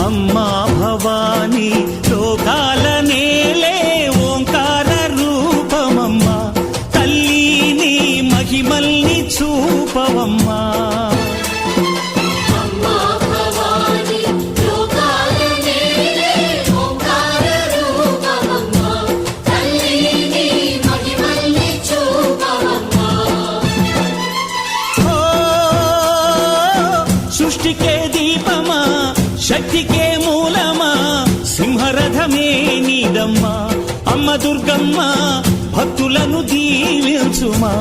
అమ్మా భవానీ లోకాల నేలే ఓంకార రూపమమ్మా, తల్లి నీ మహిమల్ని చూపవమ్మా. సృష్టికే దీపమా, శక్తికే మూలమా, సింహరథమే నీదమ్మా. అమ్మ దుర్గమ్మ భక్తులను దీవించుమా.